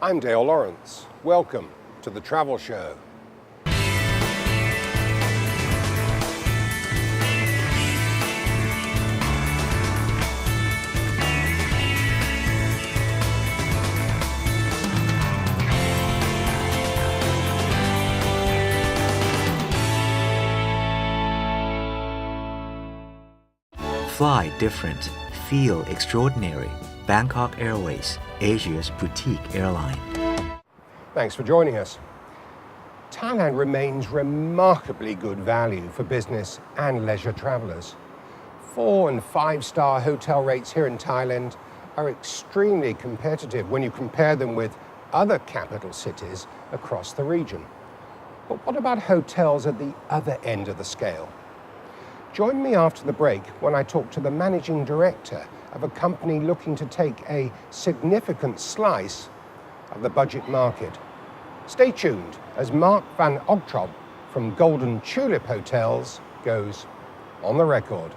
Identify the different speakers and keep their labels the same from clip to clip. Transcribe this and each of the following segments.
Speaker 1: I'm Dale Lawrence. Welcome to the Travel Show.
Speaker 2: Fly different, feel extraordinary. Bangkok Airways, Asia's boutique airline.
Speaker 1: Thanks for joining us. Thailand remains remarkably good value for business and leisure travelers. 4- and 5-star hotel rates here in Thailand are extremely competitive when you compare them with other capital cities across the region. But what about hotels at the other end of the scale? Join me after the break when I talk to the managing director of a company looking to take a significant slice of the budget market. Stay tuned as Mark van Ogtrop from Golden Tulip Hotels goes on the record.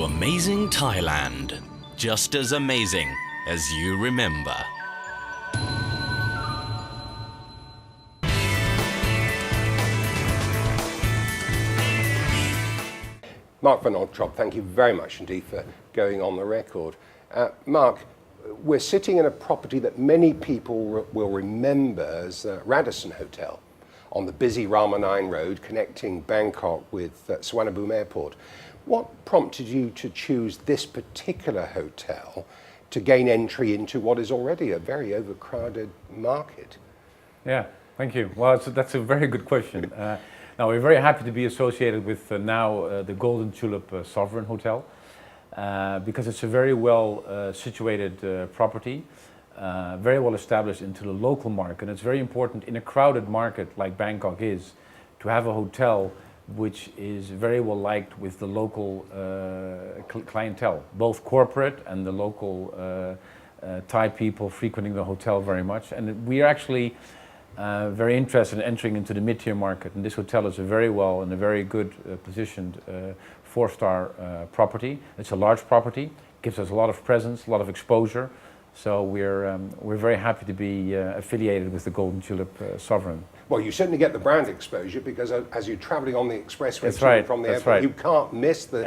Speaker 3: Amazing Thailand, just as amazing as you remember.
Speaker 1: Mark van Ogtrop, thank you very much indeed for going on the record. Mark, we're sitting in a property that many people will remember as Radisson Hotel on the busy Ramanine Road connecting Bangkok with Suvarnabhumi Airport. What prompted you to choose this particular hotel to gain entry into what is already a very overcrowded market?
Speaker 4: Yeah, thank you. Well, that's a very good question. Now, we're very happy to be associated with the Golden Tulip Sovereign Hotel because it's a very well situated property, very well established into the local market. It's very important in a crowded market like Bangkok is to have a hotel which is very well liked with the local clientele, both corporate and the local Thai people frequenting the hotel very much. And we are actually very interested in entering into the mid-tier market. And this hotel is a very well and a very good positioned 4-star property. It's a large property, gives us a lot of presence, a lot of exposure. So we're very happy to be affiliated with the Golden Tulip Sovereign.
Speaker 1: Well, you certainly get the brand exposure because as you're travelling on the expressway from the airport,
Speaker 4: right.
Speaker 1: you can't miss the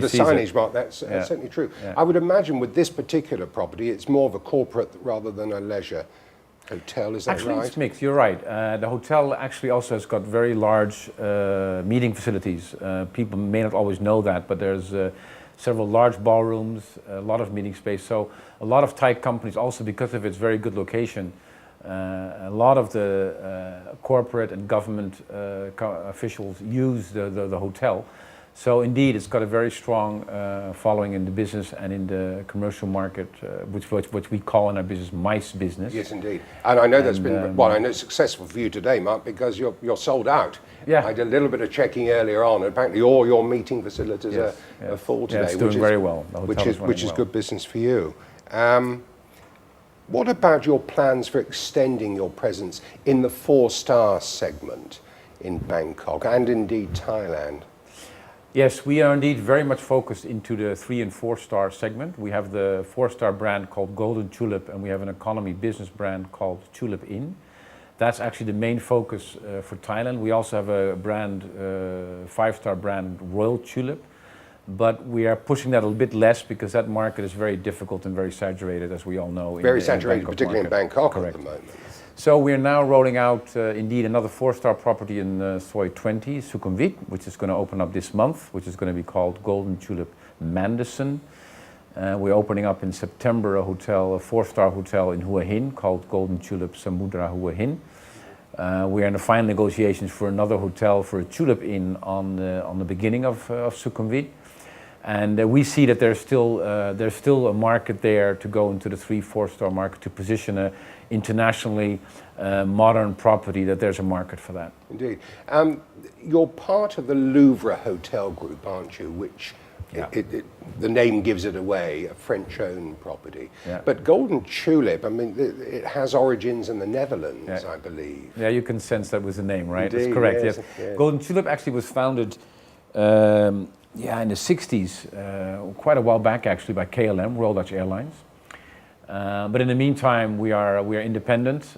Speaker 4: sees
Speaker 1: signage,
Speaker 4: it.
Speaker 1: Mark. That's certainly true. Yeah. I would imagine with this particular property, it's more of a corporate rather than a leisure hotel. Is that
Speaker 4: actually,
Speaker 1: right?
Speaker 4: It's mixed. You're right. The hotel actually also has got very large meeting facilities. People may not always know that, but there's several large ballrooms, a lot of meeting space. So a lot of Thai companies, also because of its very good location, a lot of the corporate and government officials use the hotel. So indeed, it's got a very strong following in the business and in the commercial market, which we call in our business MICE business.
Speaker 1: Yes, indeed. And I know that's been, well, I know it's successful for you today, Mark, because you're sold out.
Speaker 4: Yeah.
Speaker 1: I did a little bit of checking earlier on, and apparently all your meeting facilities are full today.
Speaker 4: Yeah, it's doing very well. The hotel
Speaker 1: which is good business for you. What about your plans for extending your presence in the 4-star segment in Bangkok and indeed Thailand?
Speaker 4: Yes, we are indeed very much focused into the 3- and 4-star segment. We have the 4-star brand called Golden Tulip, and we have an economy business brand called Tulip Inn. That's actually the main focus for Thailand. We also have a brand, 5-star brand, Royal Tulip, but we are pushing that a little bit less because that market is very difficult and very saturated, as we all know.
Speaker 1: Very saturated, particularly in Bangkok.
Speaker 4: Correct.
Speaker 1: At the moment.
Speaker 4: So we're now rolling out indeed another 4-star property in Soi 20, Sukhumvit, which is going to open up this month, which is going to be called Golden Tulip Manderson. We're opening up in September a hotel, a 4-star hotel in Hua Hin called Golden Tulip Samudra Hua Hin. We are in the final negotiations for another hotel for a Tulip Inn on the beginning of Sukhumvit. And we see that there's still a market there to go into the 3-4-star market to position a internationally modern property, that there's a market for that.
Speaker 1: Indeed. You're part of the Louvre Hotel Group, aren't you? Which
Speaker 4: Yeah.
Speaker 1: the name gives it away, a French-owned property.
Speaker 4: Yeah.
Speaker 1: But Golden Tulip, I mean, it has origins in the Netherlands, I believe.
Speaker 4: Yeah, you can sense that with the name, right?
Speaker 1: Indeed,
Speaker 4: That's correct,
Speaker 1: yes,
Speaker 4: yes.
Speaker 1: yes.
Speaker 4: Golden Tulip actually was founded in the 60s, quite a while back actually, by KLM, Royal Dutch Airlines. But in the meantime, we are independent.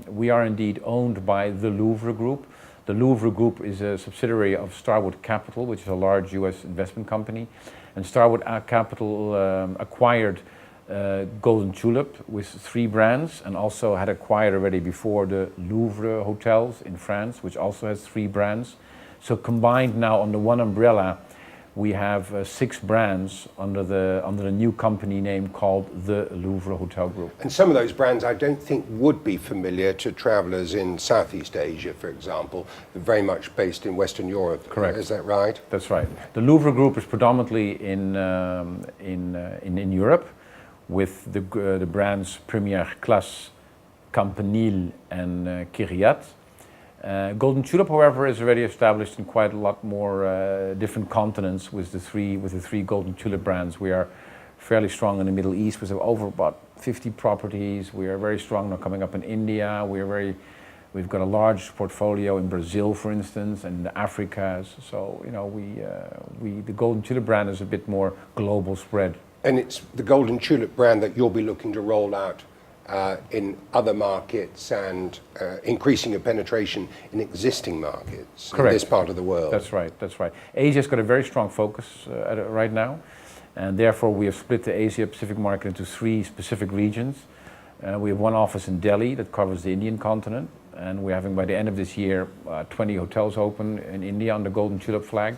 Speaker 4: We are indeed owned by the Louvre Group. The Louvre Group is a subsidiary of Starwood Capital, which is a large US investment company. And Starwood Capital acquired Golden Tulip with 3 brands, and also had acquired already before the Louvre Hotels in France, which also has 3 brands. So combined now under one umbrella, we have 6 brands under the new company name called the Louvre Hotel Group.
Speaker 1: And some of those brands I don't think would be familiar to travellers in Southeast Asia, for example. They're very much based in Western Europe.
Speaker 4: Correct.
Speaker 1: Is that right?
Speaker 4: That's right. The Louvre Group is predominantly in Europe, with the brands Premier Classe, Campanile, and Kyriat. Golden Tulip, however, is already established in quite a lot more different continents with the three Golden Tulip brands. We are fairly strong in the Middle East. We have over about 50 properties. We are very strong now coming up in India. We've got a large portfolio in Brazil, for instance, and Africa. So the Golden Tulip brand is a bit more global spread.
Speaker 1: And it's the Golden Tulip brand that you'll be looking to roll out in other markets and increasing your penetration in existing markets.
Speaker 4: Correct.
Speaker 1: In this part of the world.
Speaker 4: That's right, that's right. Asia's got a very strong focus right now, and therefore we have split the Asia-Pacific market into 3 specific regions. We have one office in Delhi that covers the Indian continent, and we're having by the end of this year 20 hotels open in India under Golden Tulip flag.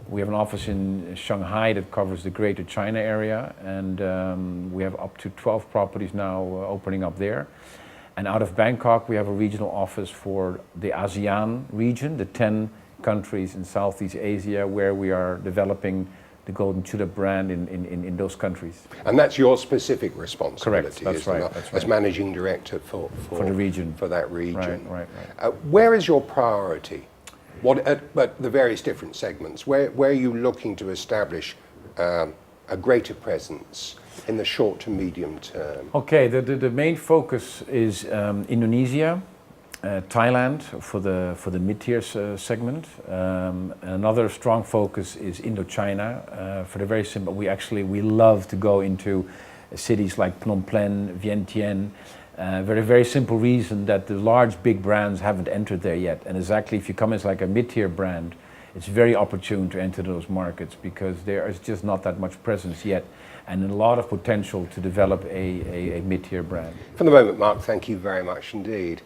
Speaker 4: We have an office in Shanghai that covers the Greater China area, and we have up to 12 properties now opening up there. And out of Bangkok, we have a regional office for the ASEAN region, the 10 countries in Southeast Asia where we are developing the Golden Tulip brand in those countries.
Speaker 1: And that's your specific responsibility.
Speaker 4: Correct, that's
Speaker 1: isn't
Speaker 4: right,
Speaker 1: it?
Speaker 4: that's
Speaker 1: As
Speaker 4: right.
Speaker 1: managing director for
Speaker 4: the region.
Speaker 1: For that region.
Speaker 4: Right.
Speaker 1: Where is your priority? But the various different segments, where are you looking to establish a greater presence in the short to medium term?
Speaker 4: Okay, the main focus is Indonesia, Thailand for the mid-tier segment. Another strong focus is Indochina for the very simple. We love to go into cities like Phnom Penh, Vientiane. Very simple reason that the large big brands haven't entered there yet. And exactly if you come as like a mid-tier brand, it's very opportune to enter those markets because there is just not that much presence yet, and a lot of potential to develop a mid-tier brand.
Speaker 1: For the moment, Mark, thank you very much indeed.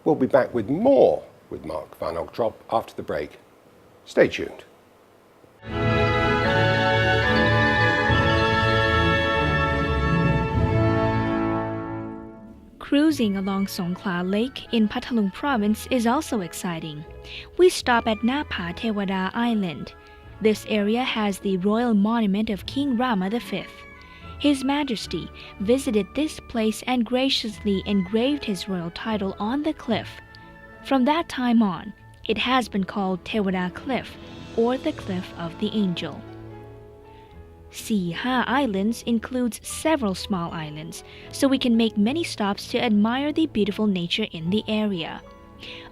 Speaker 1: We'll be back with more with Mark van Ogtrop after the break. Stay tuned.
Speaker 5: Cruising along Songkhla Lake in Phatthalung province is also exciting. We stop at Napa Tewada Island. This area has the royal monument of King Rama V. His Majesty visited this place and graciously engraved his royal title on the cliff. From that time on, it has been called Tewada Cliff, or the Cliff of the Angel. Siha Islands includes several small islands, so we can make many stops to admire the beautiful nature in the area.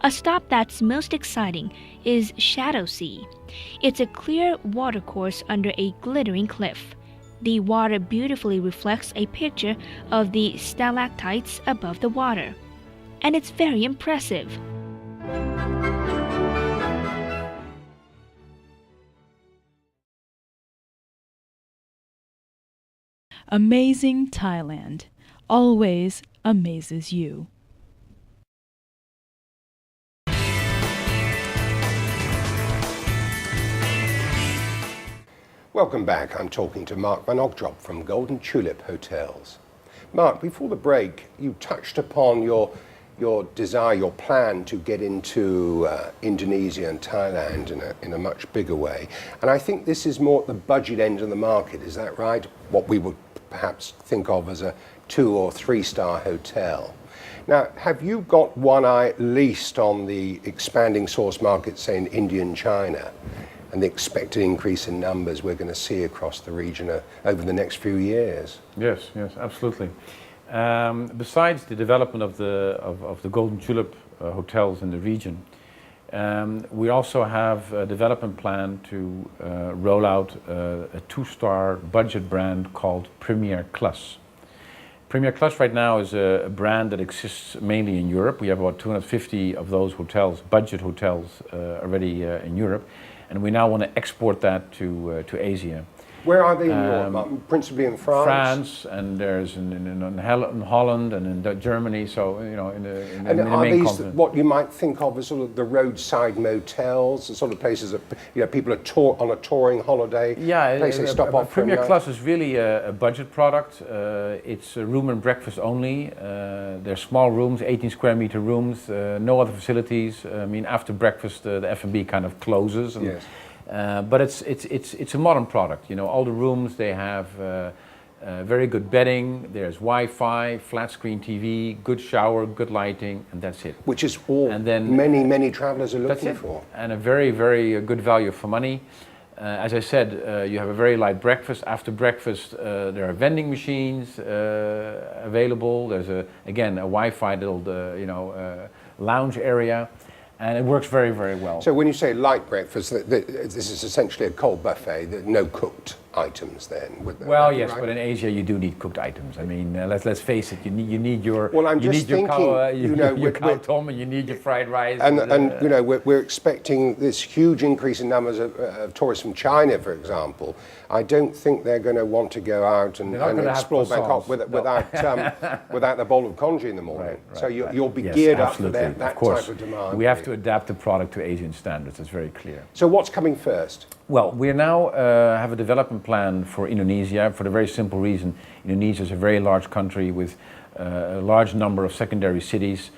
Speaker 5: A stop that's most exciting is Shadow Sea. It's a clear watercourse under a glittering cliff. The water beautifully reflects a picture of the stalactites above the water, and it's very impressive.
Speaker 6: Amazing Thailand always amazes you.
Speaker 1: Welcome back. I'm talking to Mark Van Ogdrop from Golden Tulip Hotels. Mark, before the break, you touched upon your desire, your plan to get into Indonesia and Thailand in a much bigger way. And I think this is more at the budget end of the market, is that right? What we would perhaps think of as a 2 or 3 star hotel. Now, have you got one eye at least on the expanding source markets, say in India and China, and the expected increase in numbers we're going to see across the region over the next few years?
Speaker 4: Yes, absolutely. Besides the development of the Golden Tulip hotels in the region, we also have a development plan to roll out a 2-star budget brand called Premier Class. Premier Class right now is a brand that exists mainly in Europe. We have about 250 of those hotels, budget hotels, already in Europe, and we now want to export that to Asia.
Speaker 1: Where are they in Europe? Principally in France?
Speaker 4: France, and there's in Holland and in Germany, so in the
Speaker 1: and are
Speaker 4: main
Speaker 1: these
Speaker 4: continent.
Speaker 1: what you might think of as sort of the roadside motels, the sort of places that people are on a touring holiday?
Speaker 4: Yeah,
Speaker 1: place they stop off for a
Speaker 4: Premier
Speaker 1: night?
Speaker 4: Class is really a budget product. It's a room and breakfast only. They're small rooms, 18 square meter rooms, no other facilities. I mean, after breakfast, the F&B kind of closes. And,
Speaker 1: Yes.
Speaker 4: but it's a modern product. All the rooms, they have very good bedding. There's Wi-Fi, flat screen TV, good shower, good lighting, and that's it.
Speaker 1: Which is all
Speaker 4: And then-
Speaker 1: many travelers are
Speaker 4: That's
Speaker 1: looking
Speaker 4: it.
Speaker 1: for.
Speaker 4: And a very, very good value for money. As I said, you have a very light breakfast. After breakfast, there are vending machines available. There's again a Wi-Fi little lounge area. And it works very, very well.
Speaker 1: So when you say light breakfast, this is essentially a cold buffet, no cooked items then?
Speaker 4: Well, yes,
Speaker 1: right?
Speaker 4: but in Asia you do need cooked items. I mean, let's face it. You need your
Speaker 1: Well, I'm
Speaker 4: you
Speaker 1: just
Speaker 4: need your
Speaker 1: thinking,
Speaker 4: your cow
Speaker 1: we're-
Speaker 4: tom, and you need your fried rice.
Speaker 1: And we're expecting this huge increase in numbers of tourists from China, for example. I don't think they're going to want to go out and
Speaker 4: They're not gonna have
Speaker 1: explore Bangkok
Speaker 4: croissants, no.
Speaker 1: without the bowl of congee in the morning.
Speaker 4: Right,
Speaker 1: So
Speaker 4: right.
Speaker 1: you'll be
Speaker 4: Yes,
Speaker 1: geared up for
Speaker 4: absolutely.
Speaker 1: that
Speaker 4: Of course.
Speaker 1: type of demand.
Speaker 4: We have to adapt the product to Asian standards. It's very clear.
Speaker 1: So what's coming first?
Speaker 4: Well, we now have a development plan for Indonesia for the very simple reason Indonesia is a very large country with a large number of secondary cities,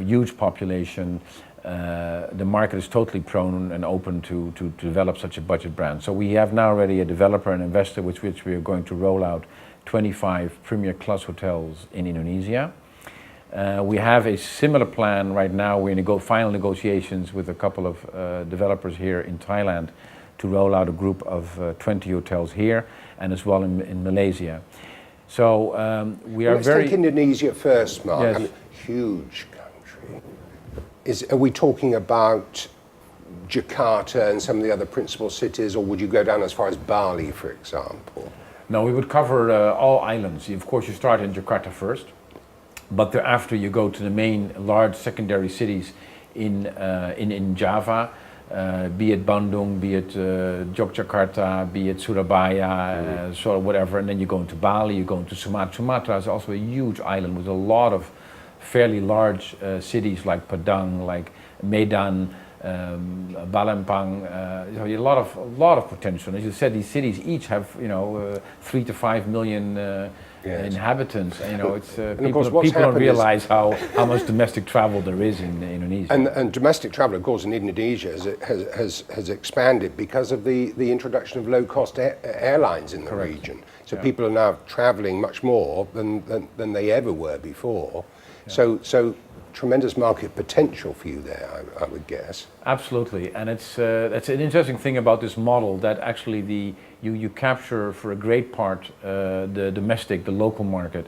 Speaker 4: huge population. The market is totally prone and open to develop such a budget brand. So we have now already a developer and investor which we are going to roll out 25 Premier Class hotels in Indonesia. We have a similar plan right now. We're in final negotiations with a couple of developers here in Thailand to roll out a group of 20 hotels here and as well in Malaysia. So we are
Speaker 1: Let's
Speaker 4: very...
Speaker 1: take Indonesia first, Mark.
Speaker 4: Yes.
Speaker 1: I mean, huge country. Are we talking about Jakarta and some of the other principal cities, or would you go down as far as Bali, for example?
Speaker 4: No, we would cover all islands. Of course, you start in Jakarta first, but thereafter you go to the main large secondary cities in Java, be it Bandung, be it Yogyakarta, be it Surabaya, sort of whatever, and then you go into Bali, you go into Sumatra. Sumatra is also a huge island with a lot of fairly large cities like Padang, like Medan, Balempang, a lot of potential. As you said, these cities each have 3 to 5 million
Speaker 1: Yes.
Speaker 4: inhabitants. It's
Speaker 1: of course,
Speaker 4: people
Speaker 1: what's
Speaker 4: don't
Speaker 1: happened is-
Speaker 4: realize how much domestic travel there is in Indonesia.
Speaker 1: And domestic travel, of course, in Indonesia has expanded because of the introduction of low-cost airlines in the region. So people are now traveling much more than they ever were before. Yeah. So tremendous market potential for you there, I would guess.
Speaker 4: Absolutely, and it's an interesting thing about this model that actually you capture for a great part the domestic, the local market,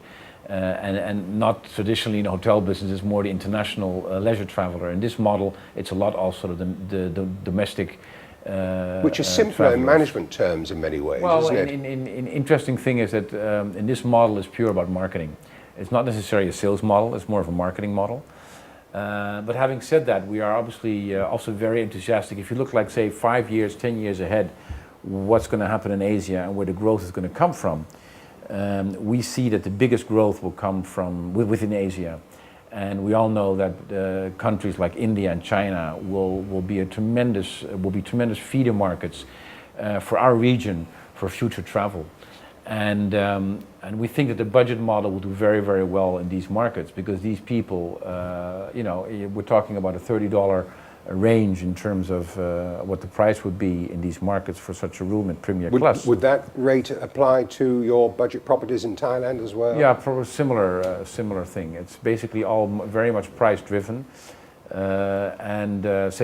Speaker 4: and not traditionally in the hotel business. It's more the international leisure traveler. In this model, it's a lot also the domestic.
Speaker 1: Which is simpler in
Speaker 4: travelers.
Speaker 1: management terms in many ways,
Speaker 4: Well,
Speaker 1: isn't it?
Speaker 4: in interesting thing is that in this model is pure about marketing. It's not necessarily a sales model. It's more of a marketing model. But having said that, we are obviously also very enthusiastic. If you look like, say, 5 years, 10 years ahead, what's going to happen in Asia and where the growth is going to come from, we see that the biggest growth will come from within Asia. And we all know that countries like India and China will be tremendous feeder markets for our region for future travel. And we think that the budget model will do very, very well in these markets because these people, we're talking about a $30 range in terms of what the price would be in these markets for such a room at Premier Plus.
Speaker 1: Would that rate apply to your budget properties in Thailand as well?
Speaker 4: Yeah, probably similar thing. It's basically all very much price driven. Say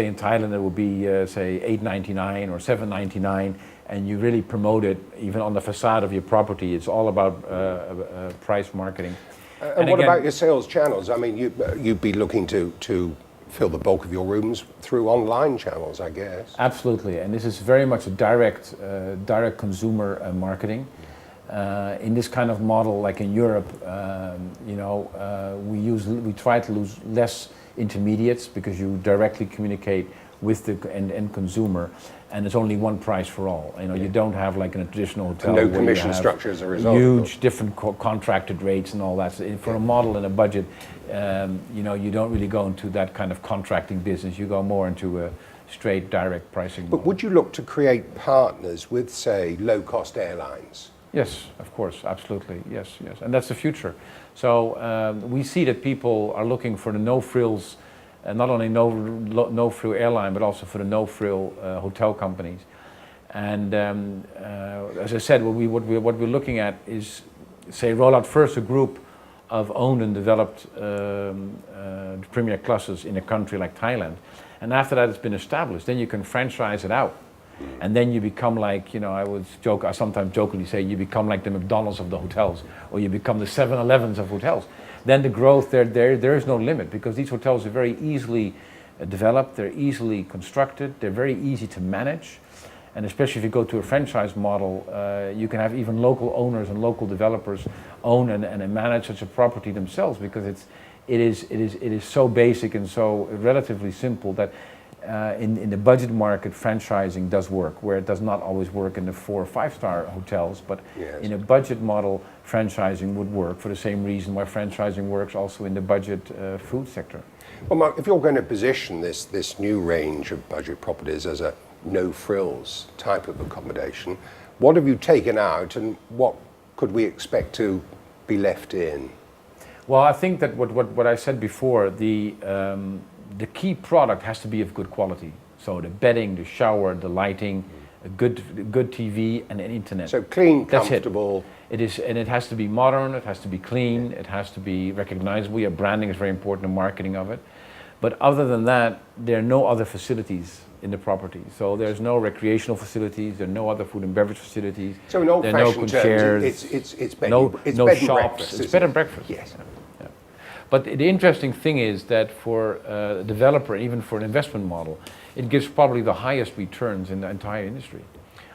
Speaker 4: in Thailand it would be say $8.99 or $7.99, and you really promote it even on the facade of your property. It's all about price marketing.
Speaker 1: And what about your sales channels? I mean, you'd be looking to fill the bulk of your rooms through online channels, I guess.
Speaker 4: Absolutely, and this is very much a direct consumer marketing. In this kind of model, like in Europe, we try to use less intermediates because you directly communicate with the end consumer, and it's only one price for all. You don't have like in a traditional hotel.
Speaker 1: And no commission structure as a result.
Speaker 4: Huge different contracted rates and all that. So for a model and a budget, you don't really go into that kind of contracting business. You go more into a straight direct pricing model.
Speaker 1: But would you look to create partners with, say, low-cost airlines?
Speaker 4: Yes, of course, absolutely. Yes, and that's the future. So we see that people are looking for the no-frills. Not only no-frill airline, but also for the no-frill hotel companies. And as I said, what we're looking at is, say, roll out first a group of owned and developed premier classes in a country like Thailand. And after that it's been established, then you can franchise it out. And then you become like, I sometimes jokingly say, you become like the McDonald's of the hotels, or you become the 7-Elevens of hotels. Then the growth, there is no limit because these hotels are very easily developed, they're easily constructed, they're very easy to manage. And especially if you go to a franchise model, you can have even local owners and local developers own and manage such a property themselves because it is so basic and so relatively simple that in the budget market, franchising does work, where it does not always work in the 4- or 5-star hotels, but
Speaker 1: yes.
Speaker 4: In a budget model, franchising would work for the same reason why franchising works also in the budget food sector.
Speaker 1: Well, Mark, if you're going to position this new range of budget properties as a no-frills type of accommodation, what have you taken out and what could we expect to be left in?
Speaker 4: Well, I think that what I said before, the key product has to be of good quality. So the bedding, the shower, the lighting, a good TV and an internet.
Speaker 1: So clean,
Speaker 4: That's
Speaker 1: comfortable.
Speaker 4: It is, and it has to be modern, it has to be clean, it has to be recognizable. Your branding is very important, the marketing of it. But other than that, there are no other facilities in the property. So there's no recreational facilities, there are no other food and beverage facilities.
Speaker 1: So in old-fashioned terms, it's bed,
Speaker 4: no
Speaker 1: it's
Speaker 4: no
Speaker 1: bed
Speaker 4: shops,
Speaker 1: and breakfast,
Speaker 4: it's bed and breakfast.
Speaker 1: Yes.
Speaker 4: Yeah. But the interesting thing is that for a developer, even for an investment model, it gives probably the highest returns in the entire industry.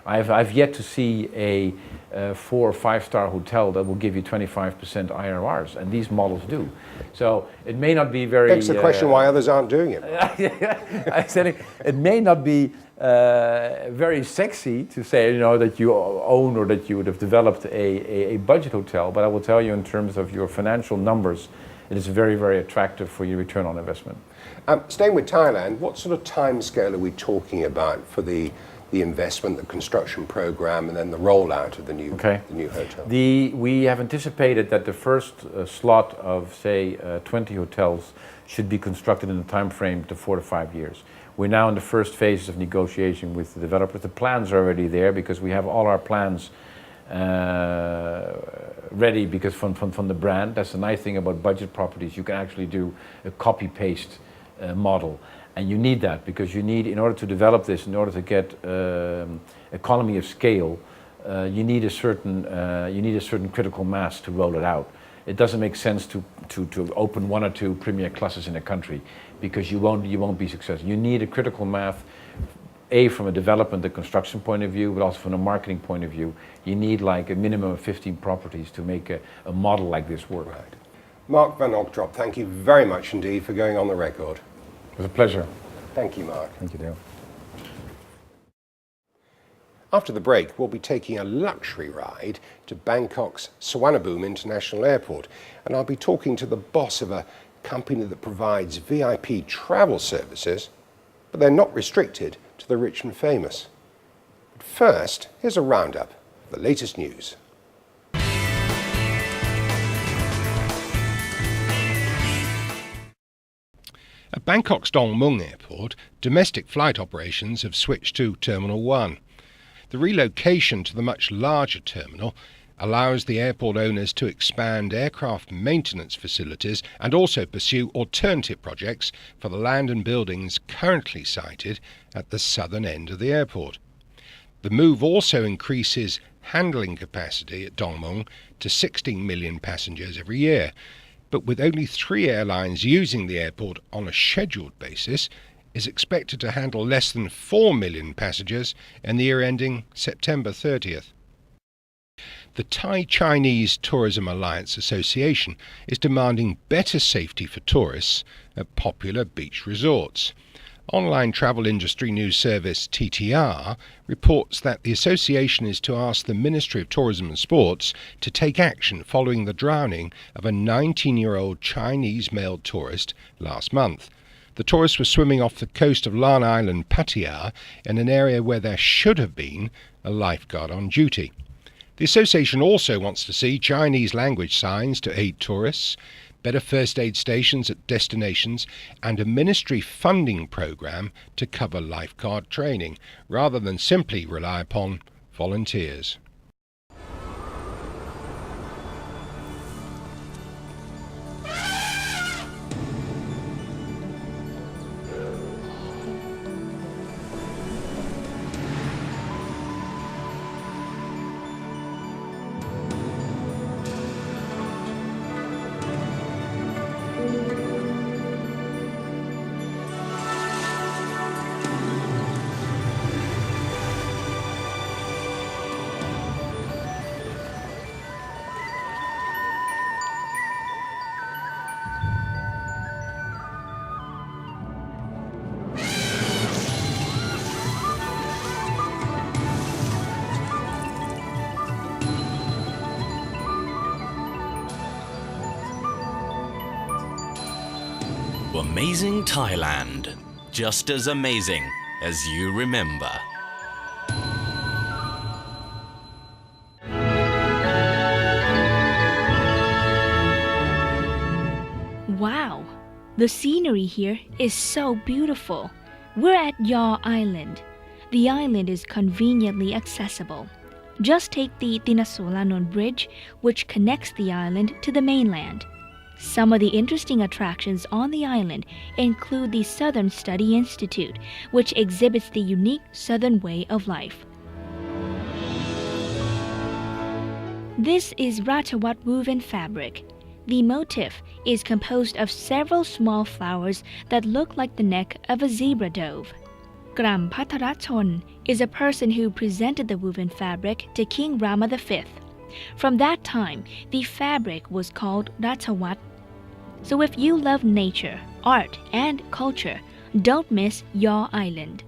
Speaker 4: I've yet to see a 4- or 5-star hotel that will give you 25% IRRs, and these models do. So it may not be very...
Speaker 1: Begs the question why others aren't doing it.
Speaker 4: I said it may not be very sexy to say, that you own or that you would have developed a budget hotel, but I will tell you in terms of your financial numbers, it is very, very attractive for your return on investment.
Speaker 1: Staying with Thailand, what sort of time scale are we talking about for the investment, the construction program, and then the rollout of the new hotel?
Speaker 4: We have anticipated that the first slot of, say, 20 hotels should be constructed in a time frame to 4 to 5 years. We're now in the first phases of negotiation with the developers. The plans are already there because we have all our plans ready because from the brand. That's the nice thing about budget properties. You can actually do a copy-paste model. And you need that because you need, in order to develop this, in order to get economy of scale, you need a certain critical mass to roll it out. It doesn't make sense to open 1 or 2 premier classes in a country because you won't be successful. You need a critical mass, from a development and construction point of view, but also from a marketing point of view. You need like a minimum of 15 properties to make a model like this work.
Speaker 1: Right. Mark van Ogtrop, thank you very much indeed for going on the record.
Speaker 4: It was a pleasure.
Speaker 1: Thank you, Mark.
Speaker 4: Thank you, Dale.
Speaker 1: After the break, we'll be taking a luxury ride to Bangkok's Suvarnabhumi International Airport, and I'll be talking to the boss of a company that provides VIP travel services, but they're not restricted to the rich and famous. But First, here's a roundup of the latest news. At Bangkok's Dong Mueang Airport, domestic flight operations have switched to Terminal 1. The relocation to the much larger terminal allows the airport owners to expand aircraft maintenance facilities and also pursue alternative projects for the land and buildings currently sited at the southern end of the airport. The move also increases handling capacity at Dong Mueang to 16 million passengers every year. But with only 3 airlines using the airport on a scheduled basis, is expected to handle less than 4 million passengers in the year ending September 30th. The Thai-Chinese Tourism Alliance Association is demanding better safety for tourists at popular beach resorts. Online travel industry news service TTR reports that the association is to ask the Ministry of Tourism and Sports to take action following the drowning of a 19-year-old Chinese male tourist last month. The tourist was swimming off the coast of Lan Island, Pattaya, in an area where there should have been a lifeguard on duty. The association also wants to see Chinese language signs to aid tourists, better first aid stations at destinations, and a ministry funding program to cover lifeguard training, rather than simply rely upon volunteers.
Speaker 3: Amazing Thailand, just as amazing as you remember.
Speaker 5: Wow! The scenery here is so beautiful. We're at Yaw Island. The island is conveniently accessible. Just take the Tinasolanon Bridge, which connects the island to the mainland. Some of the interesting attractions on the island include the Southern Study Institute, which exhibits the unique Southern way of life. This is Ratawat woven fabric. The motif is composed of several small flowers that look like the neck of a zebra dove. Gram Patharachon is a person who presented the woven fabric to King Rama V. From that time, the fabric was called Ratawat. So if you love nature, art, and culture, don't miss Yaw Island.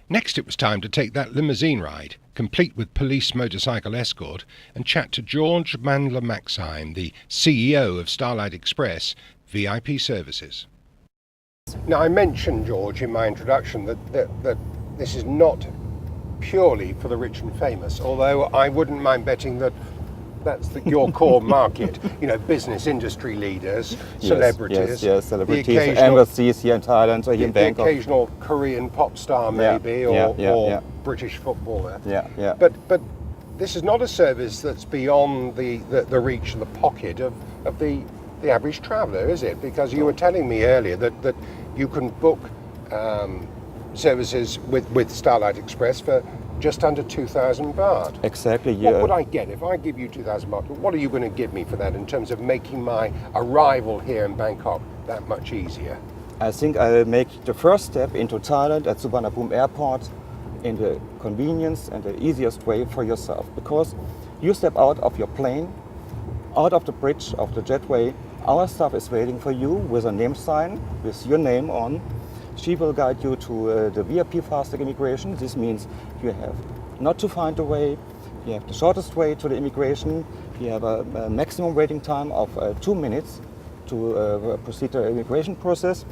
Speaker 1: Next, it was time to take that limousine ride, complete with police motorcycle escort, and chat to George Mandler Maxheim, the CEO of Starlight Express VIP Services. Now, I mentioned, George, in my introduction that this is not purely for the rich and famous, although I wouldn't mind betting that that's your core market, business industry leaders, celebrities.
Speaker 7: Yes, celebrities, embassies here in Thailand or here in Bangkok.
Speaker 1: The occasional Korean pop star maybe, or British footballer. But this is not a service that's beyond the reach of the pocket of the average traveller, is it? Because you were telling me earlier that you can book services with Starlight Express for just under 2,000 baht.
Speaker 7: Exactly,
Speaker 1: yeah. What would I get if I give you 2,000 baht? What are you going to give me for that in terms of making my arrival here in Bangkok that much easier?
Speaker 7: I think I'll make the first step into Thailand at Suvarnabhumi Airport in the convenience and the easiest way for yourself, because you step out of your plane out of the bridge of the jetway, our staff is waiting for you with a name sign with your name on. She will guide you to the VIP fast track immigration. This means you have not to find a way, you have the shortest way to the immigration, you have a maximum waiting time of 2 minutes to proceed the immigration process.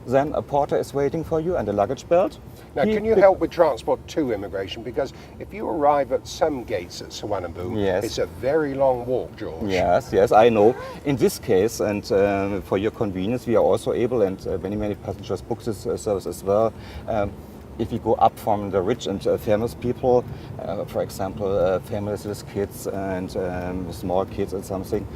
Speaker 7: Then a porter is waiting for you and a luggage belt.
Speaker 1: Now, can you help with transport to immigration? Because if you arrive at some gates at Suvarnabhumi,
Speaker 7: Yes.
Speaker 1: it's a very long walk, George.
Speaker 7: Yes, yes, I know. In this case, and for your convenience, we are also able, and many passengers book this service as well. If you go up from the rich and famous people, for example, families with kids and small kids or something,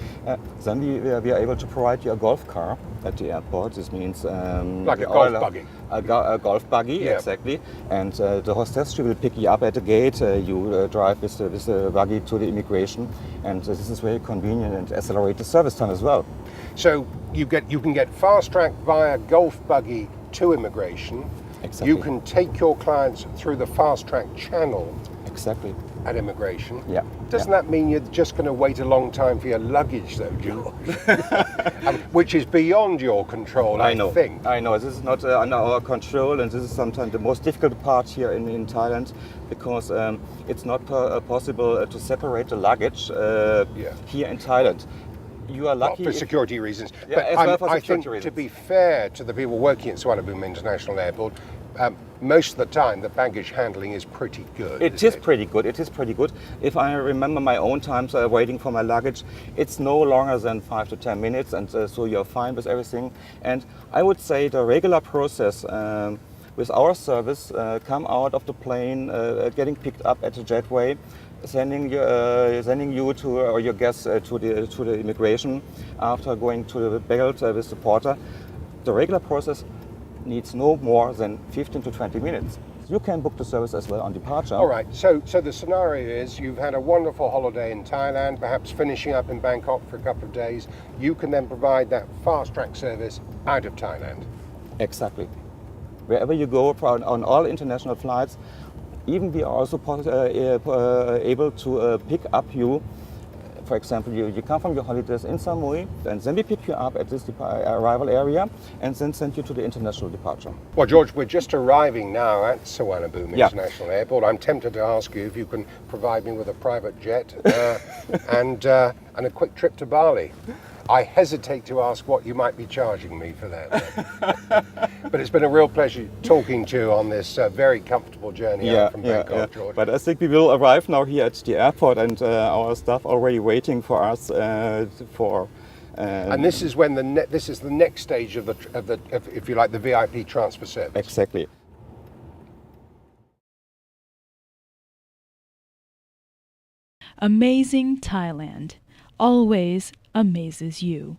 Speaker 7: then we are able to provide you a golf car at the airport. This means
Speaker 1: Like a golf buggy.
Speaker 7: A golf buggy,
Speaker 1: Yeah.
Speaker 7: exactly. And the hostess, she will pick you up at the gate. You drive with the buggy to the immigration, and this is very convenient and accelerate the service time as well.
Speaker 1: So you can get fast track via golf buggy to immigration.
Speaker 7: Exactly.
Speaker 1: You can take your clients through the fast track channel
Speaker 7: Exactly.
Speaker 1: at immigration.
Speaker 7: Yeah.
Speaker 1: Doesn't that mean you're just going to wait a long time for your luggage, though, George? Which is beyond your control, I
Speaker 7: know.
Speaker 1: think.
Speaker 7: I know. This is not under our control, and this is sometimes the most difficult part here in Thailand, because it's not possible to separate the luggage here in Thailand. You are
Speaker 1: Well,
Speaker 7: lucky
Speaker 1: for
Speaker 7: if-
Speaker 1: security reasons.
Speaker 7: Yeah,
Speaker 1: But
Speaker 7: as well for
Speaker 1: I think,
Speaker 7: security
Speaker 1: to
Speaker 7: reasons.
Speaker 1: be fair to the people working at Suvarnabhumi International Airport, most of the time the baggage handling is pretty good.
Speaker 7: It is pretty good. It is pretty good. If I remember my own times waiting for my luggage, it's no longer than 5 to 10 minutes, and so you're fine with everything. And I would say the regular process with our service, come out of the plane, getting picked up at the jetway, sending you to or your guests to the immigration, after going to the belt with the porter. The regular process needs no more than 15 to 20 minutes. You can book the service as well on departure.
Speaker 1: All right, so the scenario is you've had a wonderful holiday in Thailand, perhaps finishing up in Bangkok for a couple of days. You can then provide that fast track service out of Thailand.
Speaker 7: Exactly. Wherever you go on all international flights, even we are also able to pick up you. For example, you come from your holidays in Samui, and then we pick you up at this arrival area and then send you to the international departure.
Speaker 1: Well, George, we're just arriving now at Suvarnabhumi
Speaker 7: Yeah.
Speaker 1: International Airport. I'm tempted to ask you if you can provide me with a private jet and a quick trip to Bali. I hesitate to ask what you might be charging me for that. But it's been a real pleasure talking to you on this very comfortable journey out from Bangkok, George.
Speaker 7: But I think we will arrive now here at the airport, and our staff already waiting for us for.
Speaker 1: And this is when this is the next stage of if you like, the VIP transfer service.
Speaker 7: Exactly.
Speaker 6: Amazing Thailand always amazes you.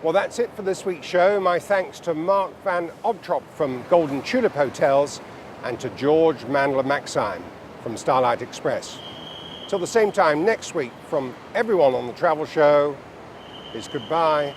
Speaker 1: Well, that's it for this week's show. My thanks to Mark van Obtrop from Golden Tulip Hotels and to George Mandler Maxime from Starlight Express. Till the same time next week, from everyone on the Travel Show, is goodbye